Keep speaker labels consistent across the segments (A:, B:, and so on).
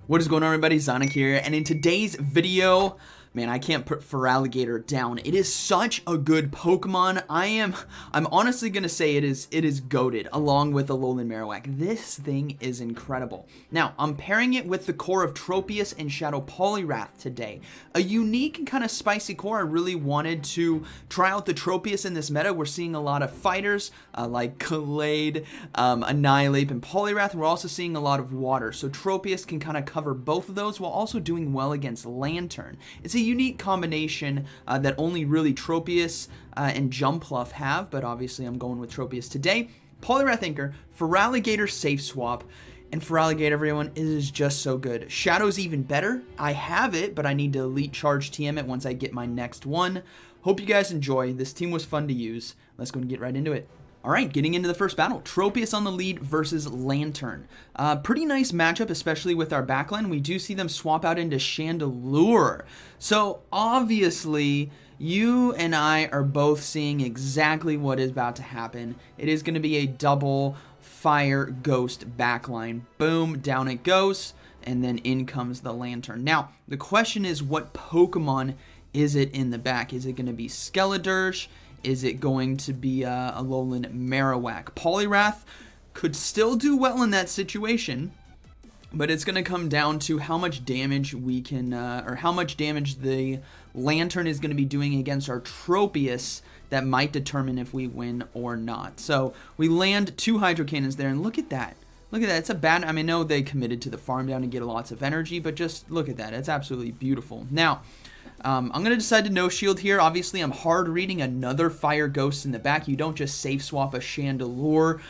A: What is going on, everybody? ZyoniK here, and in today's video, man, I can't put Feraligatr down. It is such a good Pokemon. I'm honestly gonna say it is goated, along with Alolan Marowak. This thing is incredible. Now, I'm pairing it with the core of Tropius and Shadow Poliwrath today. A unique and kind of spicy core. I really wanted to try out the Tropius in this meta. We're seeing a lot of fighters like Gallade, Annihilate, and Poliwrath. We're also seeing a lot of water, so Tropius can kind of cover both of those while also doing well against Lantern. It's a unique combination that only really Tropius and Jumpluff have, but obviously I'm going with Tropius today. Poliwrath Anchor, Feraligatr Safe Swap, and Feraligatr, everyone, is just so good. Shadow's even better. I have it, but I need to Elite Charge TM it once I get my next one. Hope you guys enjoy. This team was fun to use. Let's go and get right into it. Alright, getting into the first battle. Tropius on the lead versus Lantern. Pretty nice matchup, especially with our backline. We do see them swap out into Chandelure. So, obviously, you and I are both seeing exactly what is about to happen. It is going to be a double Fire Ghost backline. Boom, down it goes, and then in comes the Lantern. Now, the question is, what Pokemon is it in the back? Is it going to be Skeledirge? Is it going to be Alolan Marowak? Poliwrath could still do well in that situation, but it's going to come down to how much damage we can, or how much damage the Lantern is going to be doing against our Tropius that might determine if we win or not. So we land 2 Hydro Cannons there, and look at that. Look at that. It's a bad, I mean, I know they committed to the farm down to get lots of energy, but just look at that. It's absolutely beautiful. Now, I'm going to decide to no shield here. Obviously, I'm hard reading another Fire Ghost in the back. You don't just safe swap a Chandelure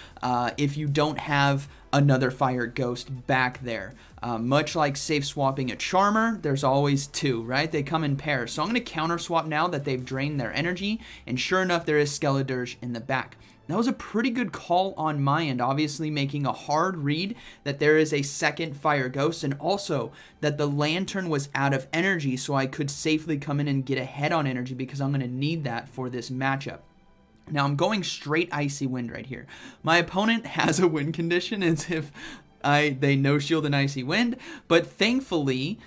A: if you don't have another Fire Ghost back there. Much like safe swapping a Charmer, there's always 2, right? They come in pairs. So I'm going to counter swap now that they've drained their energy, and sure enough, there is Skeledirge in the back. That was a pretty good call on my end, obviously making a hard read that there is a second Fire Ghost, and also that the Lantern was out of energy, so I could safely come in and get ahead on energy because I'm going to need that for this matchup. Now, I'm going straight Icy Wind right here. My opponent has a win condition as if they no shield an Icy Wind, but thankfully,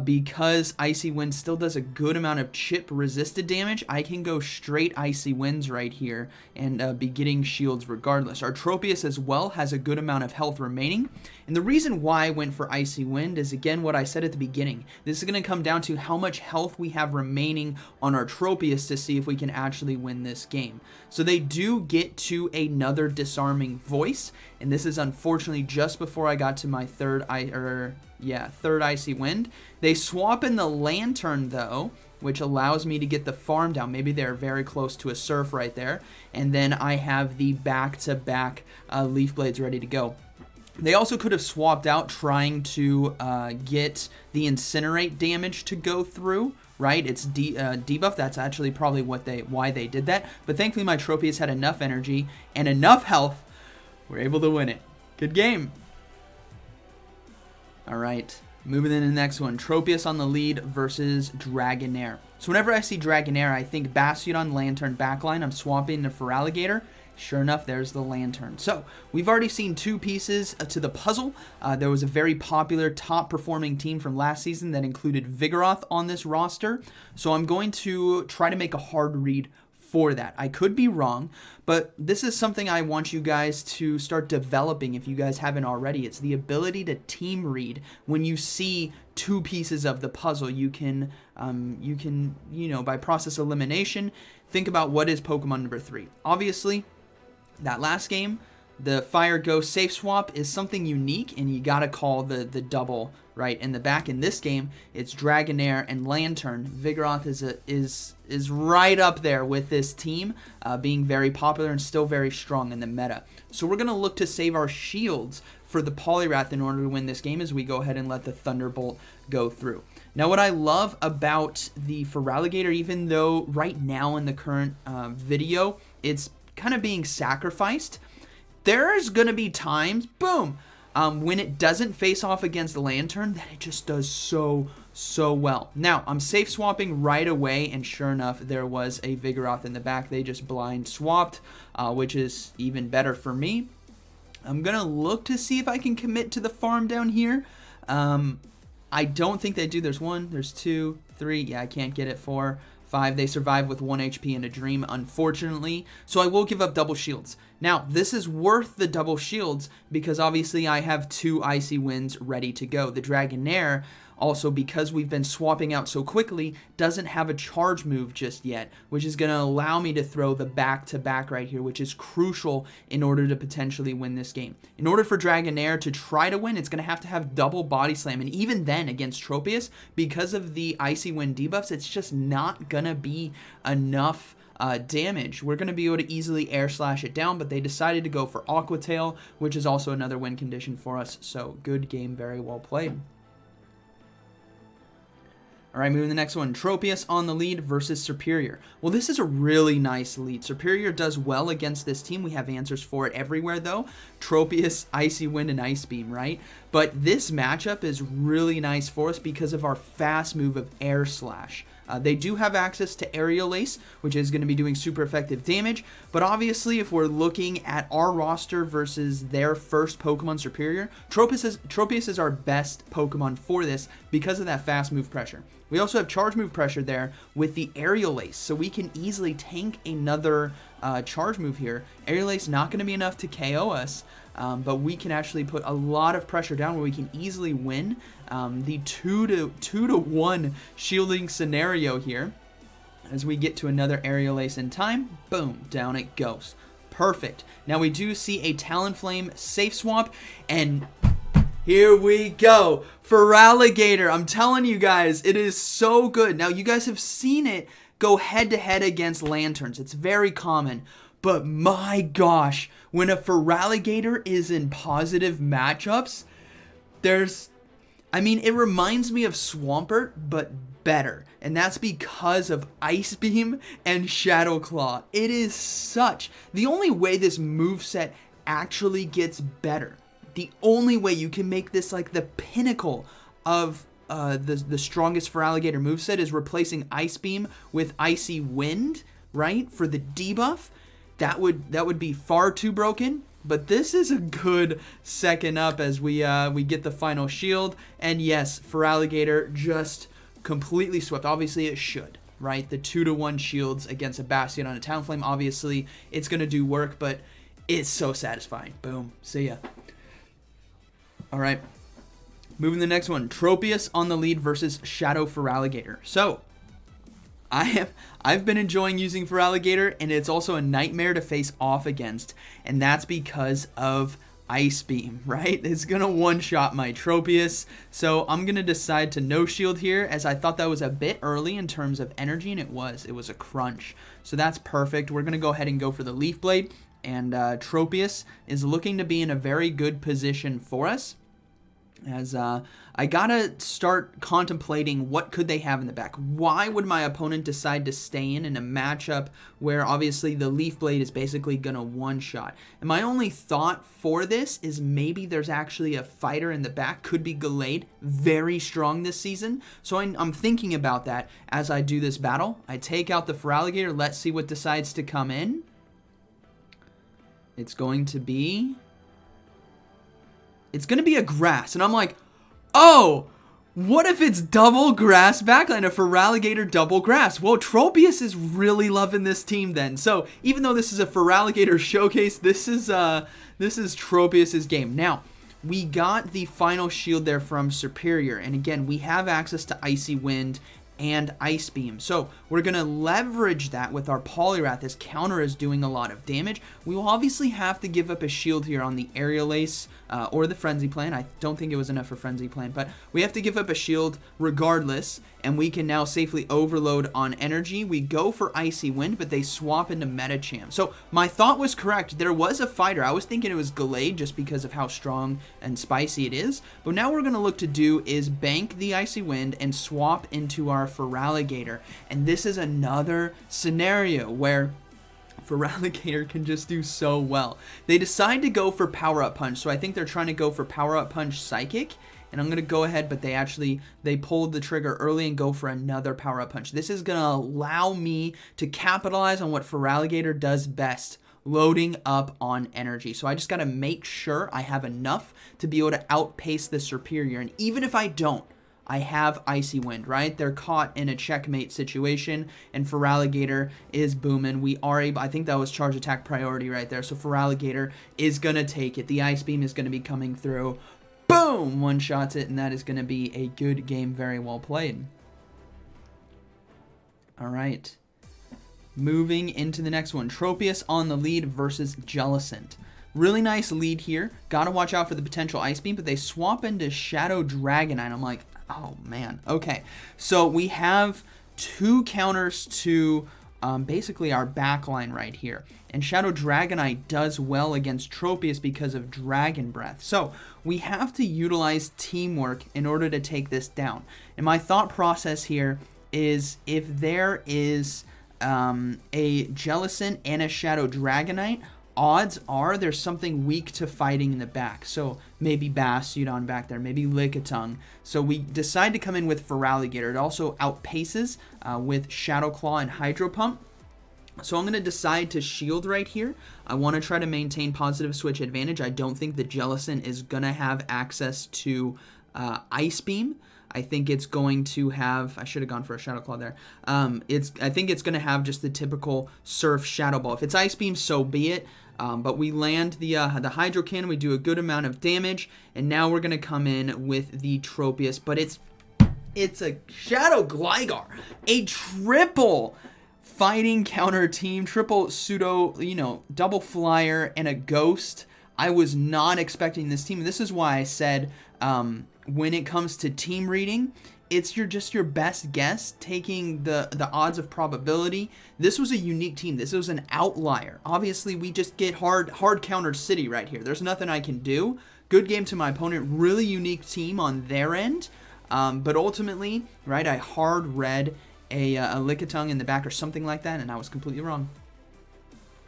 A: because Icy Wind still does a good amount of chip resisted damage, I can go straight Icy Winds right here and be getting shields regardless. Our Tropius as well has a good amount of health remaining, and the reason why I went for Icy Wind is again what I said at the beginning. This is going to come down to how much health we have remaining on our Tropius to see if we can actually win this game. So they do get to another Disarming Voice, and this is unfortunately just before I got to my third Icy Wind. They swap in the Lantern though, which allows me to get the farm down. Maybe they're very close to a Surf right there, and then I have the back-to-back Leaf Blades ready to go. They also could have swapped out trying to get the Incinerate damage to go through, right? It's debuff. That's actually probably why they did that. But thankfully my Tropius had enough energy and enough health. We're able to win it. Good game. All right, moving in to the next one. Tropius on the lead versus Dragonair. So whenever I see Dragonair, I think Bastion, Lantern, backline. I'm swapping to Feraligatr. Sure enough, there's the Lantern. So we've already seen 2 pieces to the puzzle. There was a very popular top-performing team from last season that included Vigoroth on this roster. So I'm going to try to make a hard read for that. I could be wrong, but this is something I want you guys to start developing if you guys haven't already. It's the ability to team read. When you see 2 pieces of the puzzle, you can, by process elimination, think about what is Pokemon number 3. Obviously, that last game, the Fire Ghost safe swap is something unique, and you gotta call the double right in the back. In this game, it's Dragonair and Lantern. Vigoroth is right up there with this team, being very popular and still very strong in the meta. So we're gonna look to save our shields for the Poliwrath in order to win this game as we go ahead and let the Thunderbolt go through. Now, what I love about the Feraligatr, even though right now in the current video, it's kind of being sacrificed, there's gonna be times, boom, when it doesn't face off against the Lantern, that it just does so well. Now, I'm safe swapping right away, and sure enough, there was a Vigoroth in the back. They just blind swapped, which is even better for me. I'm gonna look to see if I can commit to the farm down here. I don't think they do. There's 1, there's 2, 3. Yeah, I can't get it. 4, 5. They survive with 1 HP and a dream, unfortunately. So I will give up double shields. Now, this is worth the double shields because obviously I have 2 Icy Winds ready to go. The Dragonair, also because we've been swapping out so quickly, doesn't have a charge move just yet, which is going to allow me to throw the back-to-back right here, which is crucial in order to potentially win this game. In order for Dragonair to try to win, it's going to have double Body Slam, and even then against Tropius, because of the Icy Wind debuffs, it's just not going to be enough damage. We're going to be able to easily air slash it down, but they decided to go for Aqua Tail, which is also another win condition for us, so good game, very well played. All right, moving to the next one. Tropius on the lead versus Superior. Well, this is a really nice lead. Superior does well against this team. We have answers for it everywhere, though. Tropius, Icy Wind, and Ice Beam, right? But this matchup is really nice for us because of our fast move of Air Slash. They do have access to Aerial Ace, which is going to be doing super effective damage, but obviously if we're looking at our roster versus their first Pokemon Superior, Tropius is our best Pokemon for this because of that fast move pressure. We also have charge move pressure there with the Aerial Ace, so we can easily tank another charge move here. Aerial Ace not going to be enough to KO us, but we can actually put a lot of pressure down where we can easily win the 2 to 1 shielding scenario here. As we get to another Aerial Ace in time, boom, down it goes. Perfect. Now we do see a Talonflame safe swap, and here we go. Feraligatr, I'm telling you guys, it is so good. Now you guys have seen it go head to head against Lanturns. It's very common. But my gosh, when a Feraligatr is in positive matchups, it reminds me of Swampert, but better. And that's because of Ice Beam and Shadow Claw. It is the only way this moveset actually gets better. The only way you can make this like the pinnacle of the strongest Feraligatr moveset is replacing Ice Beam with Icy Wind, right? For the debuff. That would be far too broken, but this is a good second up as we get the final shield. And yes, Feraligatr just completely swept. Obviously it should, right? The 2 to 1 shields against a Bastion on a Talonflame, obviously it's going to do work, but it's so satisfying. Boom. See ya. All right. Moving to the next one. Tropius on the lead versus Shadow Feraligatr. So, I've been enjoying using Feraligatr, and it's also a nightmare to face off against, and that's because of Ice Beam, right? It's going to one-shot my Tropius, so I'm going to decide to no shield here, as I thought that was a bit early in terms of energy, and it was a crunch. So that's perfect. We're going to go ahead and go for the Leaf Blade, and Tropius is looking to be in a very good position for us. As I gotta start contemplating what could they have in the back. Why would my opponent decide to stay in a matchup where obviously the Leaf Blade is basically gonna one-shot? And my only thought for this is maybe there's actually a fighter in the back. Could be Gallade, very strong this season. So I'm thinking about that as I do this battle. I take out the Feraligatr. Let's see what decides to come in. It's going to be a grass, and I'm like, oh, what if it's double grass backline, a Feraligatr double grass? Well, Tropius is really loving this team then. So even though this is a Feraligatr showcase, this is Tropius's game. Now, we got the final shield there from Superior, and again, we have access to Icy Wind and Ice Beam. So we're going to leverage that with our Poliwrath. This counter is doing a lot of damage. We will obviously have to give up a shield here on the Aerial Ace or the Frenzy Plant. I don't think it was enough for Frenzy Plant, but we have to give up a shield regardless, and we can now safely overload on energy. We go for Icy Wind, but they swap into Metacham. So my thought was correct. There was a fighter. I was thinking it was Gallade just because of how strong and spicy it is, but now what we're going to look to do is bank the Icy Wind and swap into our Feraligatr. And this is another scenario where Feraligatr can just do so well. They decide to go for Power Up Punch, so I think they're trying to go for Power Up Punch Psychic, and I'm going to go ahead, but they pulled the trigger early and go for another Power Up Punch. This is going to allow me to capitalize on what Feraligatr does best, loading up on energy. So I just got to make sure I have enough to be able to outpace the Superior, and even if I don't, I have Icy Wind, right? They're caught in a checkmate situation, and Feraligatr is booming. We are able, I think that was charge attack priority right there, so Feraligatr is going to take it. The Ice Beam is going to be coming through. Boom! One-shots it, and that is going to be a good game, very well played. All right. Moving into the next one. Tropius on the lead versus Jellicent. Really nice lead here. Gotta watch out for the potential Ice Beam, but they swap into Shadow Dragonite. I'm like, oh man. Okay, so we have 2 counters to basically our backline right here. And Shadow Dragonite does well against Tropius because of Dragon Breath. So we have to utilize teamwork in order to take this down. And my thought process here is if there is a Jellicent and a Shadow Dragonite, odds are there's something weak to fighting in the back. So maybe Bastiodon back there, maybe Lickitung. So we decide to come in with Feraligatr. It also outpaces with Shadow Claw and Hydro Pump. So I'm going to decide to shield right here. I want to try to maintain positive switch advantage. I don't think the Jellicent is going to have access to Ice Beam. I think it's going to have, I should have gone for a Shadow Claw there. I think it's going to have just the typical Surf Shadow Ball. If it's Ice Beam, so be it. But we land the Hydro Cannon. We do a good amount of damage. And now we're going to come in with the Tropius. But it's a Shadow Gligar. A triple fighting counter team. Triple pseudo, double flyer and a ghost. I was not expecting this team. This is why I said when it comes to team reading, it's just your best guess, taking the odds of probability. This was a unique team. This was an outlier. Obviously, we just get hard countered City right here. There's nothing I can do. Good game to my opponent. Really unique team on their end. But ultimately, right, I hard read a Lickitung in the back or something like that, and I was completely wrong.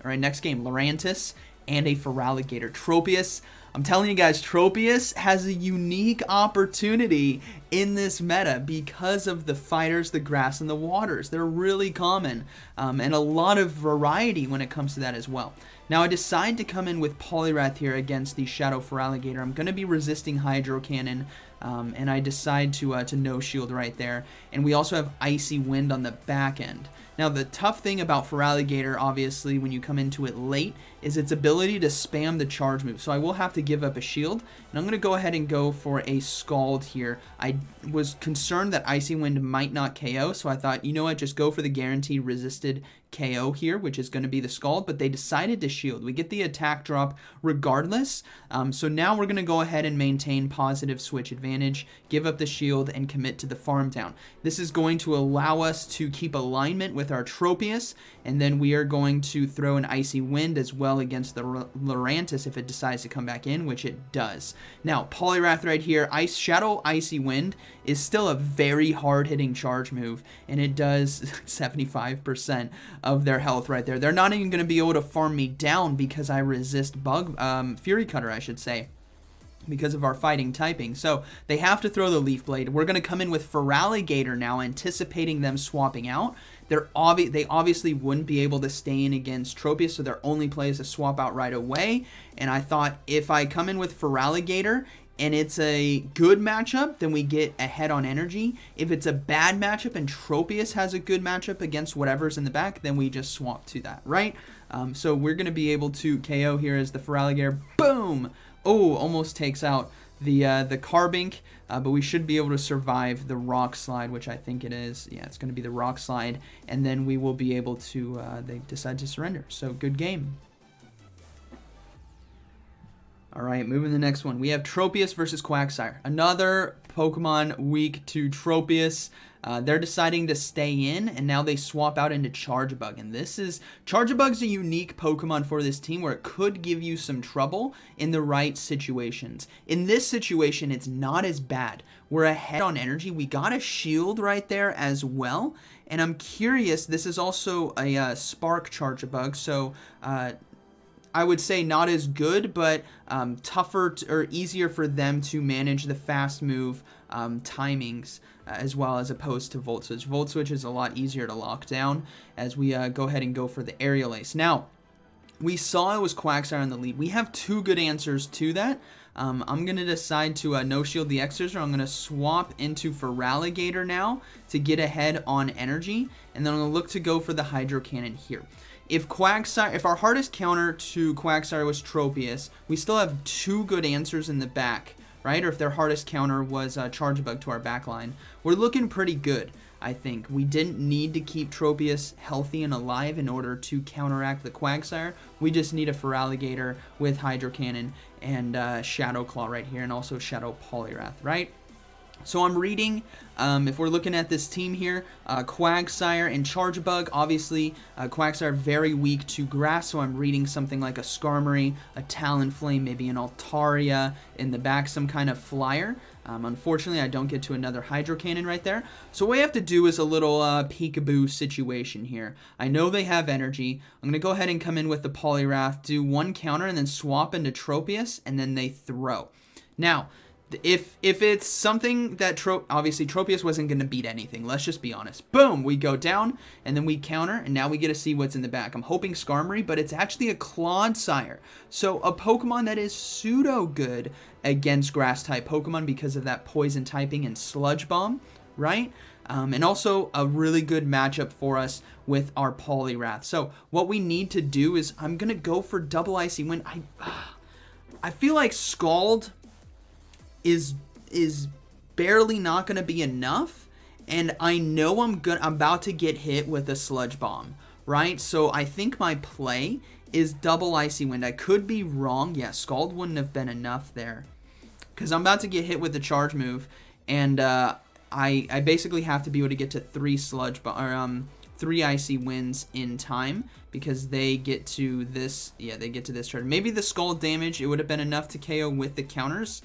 A: All right, next game, Lurantis and a Feraligatr. Tropius, I'm telling you guys, Tropius has a unique opportunity in this meta because of the fighters, the grass, and the waters. They're really common, and a lot of variety when it comes to that as well. Now, I decide to come in with Poliwrath here against the Shadow Feraligatr. I'm going to be resisting Hydro Cannon, and I decide to no shield right there. And we also have Icy Wind on the back end. Now, the tough thing about Feraligatr, obviously, when you come into it late, is its ability to spam the charge move. So I will have to give up a shield, and I'm going to go ahead and go for a Scald here. I was concerned that Icy Wind might not KO, so I thought, you know what, just go for the guaranteed resisted KO here, which is going to be the Scald, but they decided to shield. We get the attack drop regardless, so now we're going to go ahead and maintain positive switch advantage, give up the shield, and commit to the farm down. This is going to allow us to keep alignment with our Tropius, and then we are going to throw an Icy Wind as well against the Lurantis if it decides to come back in, which it does. Now, Poliwrath right here, Shadow Icy Wind is still a very hard-hitting charge move, and it does 75% of their health right there. They're not even going to be able to farm me down because I resist Fury Cutter, I should say, because of our fighting typing. So they have to throw the Leaf Blade. We're going to come in with Feraligatr now, anticipating them swapping out. They obviously wouldn't be able to stay in against Tropius, so their only play is to swap out right away. And I thought if I come in with Feraligatr and it's a good matchup, then we get ahead on energy. If it's a bad matchup and Tropius has a good matchup against whatever's in the back, then we just swap to that, right? So we're going to be able to KO here as the Feraligatr. Boom! Oh, almost takes out the Carbink, but we should be able to survive the Rock Slide, which I think it is. Yeah, it's going to be the Rock Slide, and then we will be able to, they decide to surrender. So good game. All right, moving to the next one. We have Tropius versus Quagsire. Another Pokemon weak to Tropius. They're deciding to stay in, and now they swap out into Charjabug. And Charjabug's a unique Pokemon for this team where it could give you some trouble in the right situations. In this situation, it's not as bad. We're ahead on energy. We got a shield right there as well. And I'm curious, this is also a Spark Charjabug, so I would say not as good, but tougher or easier for them to manage the fast move timings as well as opposed to Volt Switch. Volt Switch is a lot easier to lock down as we go ahead and go for the Aerial Ace. Now, we saw it was Quagsire in the lead. We have two good answers to that. I'm going to decide to no shield the Exers, or I'm going to swap into Feraligatr now to get ahead on energy, and then I'm going to look to go for the Hydro Cannon here. If our hardest counter to Quagsire was Tropius, we still have 2 good answers in the back, right? Or if their hardest counter was Chargebug to our backline, we're looking pretty good, I think. We didn't need to keep Tropius healthy and alive in order to counteract the Quagsire. We just need a Feraligatr with Hydro Cannon and Shadow Claw right here, and also Shadow Poliwrath, right? So I'm reading, if we're looking at this team here, Quagsire and Chargebug. Obviously, Quagsire very weak to grass, so I'm reading something like a Skarmory, a Talonflame, maybe an Altaria, in the back some kind of flyer. Unfortunately, I don't get to another Hydro Cannon right there. So what we have to do is a little peekaboo situation here. I know they have energy. I'm going to go ahead and come in with the Poliwrath, do 1 counter, and then swap into Tropius, and then they throw. Now, if it's something that obviously Tropius wasn't going to beat anything, let's just be honest. Boom, we go down, and then we counter, and now we get to see what's in the back. I'm hoping Skarmory, but it's actually a Clodsire. So a Pokemon that is pseudo good against grass-type Pokemon because of that poison typing and Sludge Bomb, right? And also a really good matchup for us with our Poliwrath. So what we need to do is I'm going to go for double Icy Wind. I feel like Scald is barely not going to be enough, and I know I'm about to get hit with a Sludge Bomb, right? So I think my play is double Icy Wind. I could be wrong. Yeah, Scald wouldn't have been enough there, because I'm about to get hit with the charge move, and I basically have to be able to get to 3 3 Icy Winds in time, because they get to this. Yeah, they get to this charge. Maybe the Scald damage, it would have been enough to KO with the counters.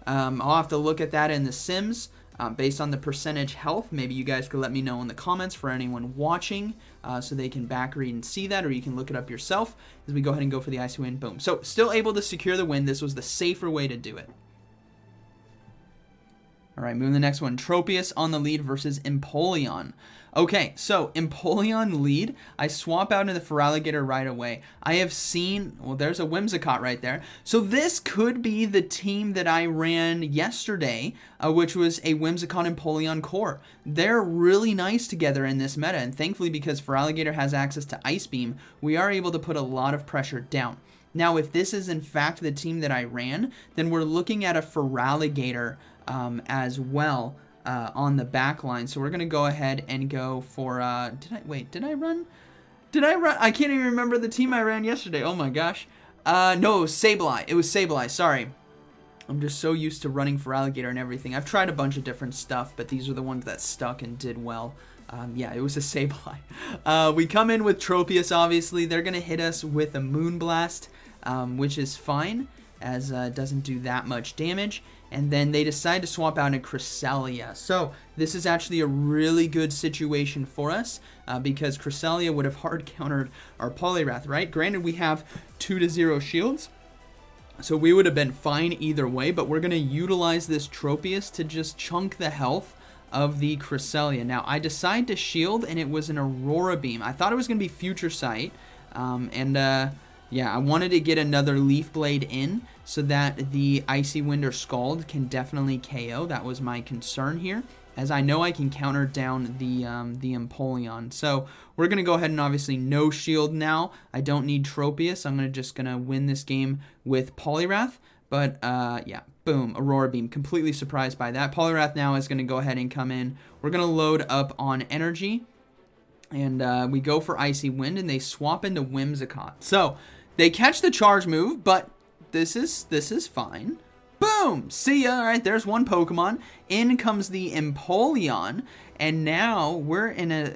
A: I'll have to look at that in the Sims based on the percentage health. Maybe you guys could let me know in the comments for anyone watching so they can back read and see that, or you can look it up yourself as we go ahead and go for the Icy Wind. Boom. So still able to secure the win. This was the safer way to do it. All right, moving to the next one. Tropius on the lead versus Empoleon. Okay, so Empoleon lead. I swap out into the Feraligatr right away. I have seen, well, there's a Whimsicott right there. So this could be the team that I ran yesterday, which was a Whimsicott Empoleon core. They're really nice together in this meta, and thankfully because Feraligatr has access to Ice Beam, we are able to put a lot of pressure down. Now, if this is in fact the team that I ran, then we're looking at a Feraligatr as well on the back line. So we're going to go ahead and go for, did I run? I can't even remember the team I ran yesterday. Oh my gosh. No, it was Sableye. It was Sableye, sorry. I'm just so used to running Feraligatr and everything. I've tried a bunch of different stuff, but these are the ones that stuck and did well. Yeah, it was a Sableye. We come in with Tropius, obviously. They're going to hit us with a Moonblast, which is fine, as it doesn't do that much damage. And then they decide to swap out a Cresselia. So this is actually a really good situation for us because Cresselia would have hard countered our Poliwrath, right? Granted, we have 2-0 shields, so we would have been fine either way, but we're going to utilize this Tropius to just chunk the health of the Cresselia. Now, I decide to shield, and it was an Aurora Beam. I thought it was going to be Future Sight, yeah, I wanted to get another Leaf Blade in so that the Icy Wind or Scald can definitely KO. That was my concern here, as I know I can counter down the Empoleon. So we're going to go ahead and obviously no shield now. I don't need Tropius. I'm just going to win this game with Poliwrath. But, yeah, boom, Aurora Beam. Completely surprised by that. Poliwrath now is going to go ahead and come in. We're going to load up on energy. And we go for Icy Wind, and they swap into Whimsicott. So they catch the charge move, but this is fine. Boom! See ya! All right, there's one Pokemon. In comes the Empoleon, and now we're in a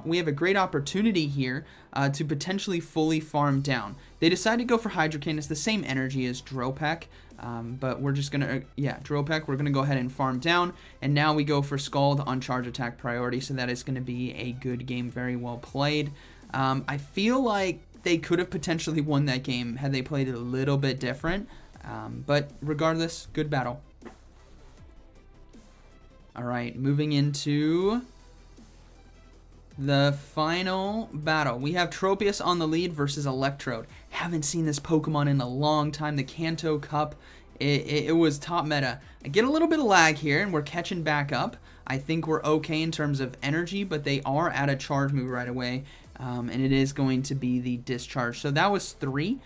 A: we have a great opportunity here to potentially fully farm down. They decide to go for Hydro Cannon. It's the same energy as Dropek, but we're just gonna Dropek. We're gonna go ahead and farm down, and now we go for Scald on charge attack priority. So that is gonna be a good game, very well played. I feel like they could have potentially won that game had they played it a little bit different. But regardless, good battle. All right, moving into the final battle. We have Tropius on the lead versus Electrode. Haven't seen this Pokemon in a long time. The Kanto Cup it was top meta. I get a little bit of lag here, and we're catching back up. I think we're okay in terms of energy, but they are at a charge move right away, and it is going to be the discharge. So that was 3.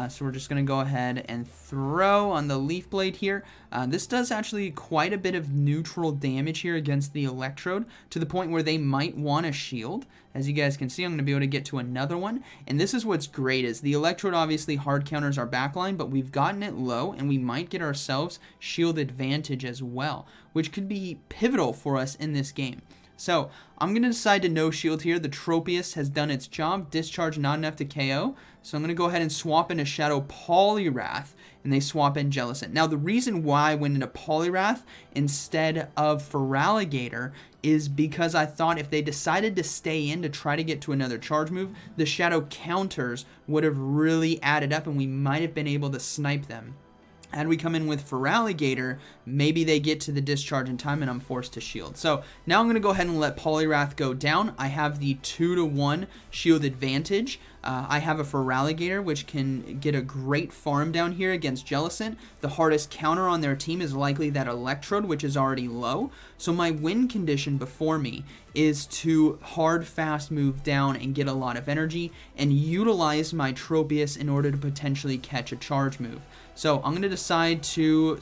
A: So we're just going to go ahead and throw on the Leaf Blade here. This does actually quite a bit of neutral damage here against the Electrode, to the point where they might want a shield. As you guys can see, I'm going to be able to get to another one. And this is what's great, is the Electrode obviously hard counters our backline, but we've gotten it low, and we might get ourselves shield advantage as well, which could be pivotal for us in this game. So I'm going to decide to no shield here. The Tropius has done its job. Discharge not enough to KO. So I'm going to go ahead and swap into Shadow Poliwrath, and they swap in Jellicent. Now, the reason why I went into Poliwrath instead of Feraligatr is because I thought if they decided to stay in to try to get to another charge move, the Shadow counters would have really added up, and we might have been able to snipe them. Had we come in with Feraligatr, maybe they get to the discharge in time and I'm forced to shield. So now I'm going to go ahead and let Poliwrath go down. I have the 2-to-1 shield advantage. I have a Feraligatr, which can get a great farm down here against Jellicent. The hardest counter on their team is likely that Electrode, which is already low. So my win condition before me is to hard fast move down and get a lot of energy and utilize my Tropius in order to potentially catch a charge move. So I'm going to decide to,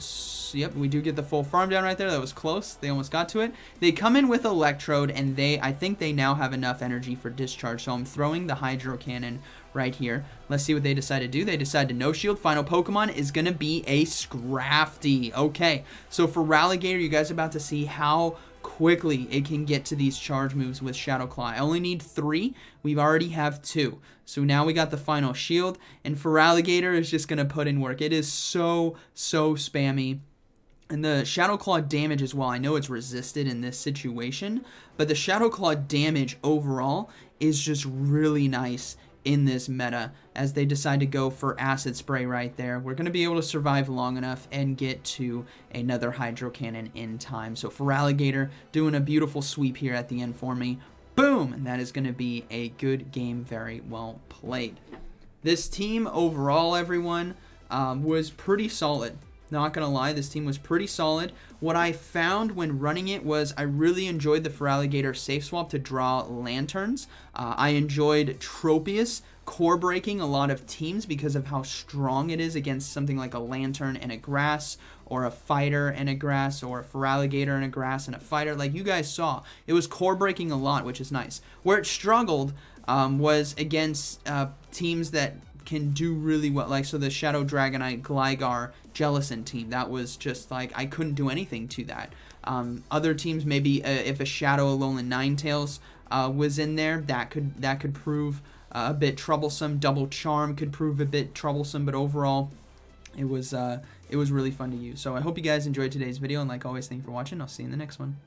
A: yep, we do get the full farm down right there. That was close. They almost got to it. They come in with Electrode, and I think they now have enough energy for discharge. So I'm throwing the Hydro Cannon right here. Let's see what they decide to do. They decide to no shield. Final Pokemon is going to be a Scrafty. Okay, so for Feraligatr, you guys are about to see how quickly it can get to these charge moves with Shadow Claw. I only need 3. We already have 2. So now we got the final shield, and Feraligatr is just going to put in work. It is so spammy. And the Shadow Claw damage as well, I know it's resisted in this situation, but the Shadow Claw damage overall is just really nice in this meta as they decide to go for Acid Spray right there. We're going to be able to survive long enough and get to another Hydro Cannon in time. So Feraligatr doing a beautiful sweep here at the end for me. Boom! And that is going to be a good game, very well played. This team overall, everyone, was pretty solid. Not gonna lie, this team was pretty solid. What I found when running it was I really enjoyed the Feraligatr safe swap to draw lanterns. I enjoyed Tropius core breaking a lot of teams because of how strong it is against something like a lantern and a grass, or a fighter and a grass, or a Feraligatr and a grass and a fighter. Like you guys saw, it was core breaking a lot, which is nice. Where it struggled was against teams that can do really well, like so the Shadow Dragonite, Gligar, Jellicent team. That was just like I couldn't do anything to that. Other teams, maybe if a Shadow Alolan Ninetales was in there, that could prove a bit troublesome. Double Charm could prove a bit troublesome, but overall, it was really fun to use. So I hope you guys enjoyed today's video, and like always, thank you for watching. I'll see you in the next one.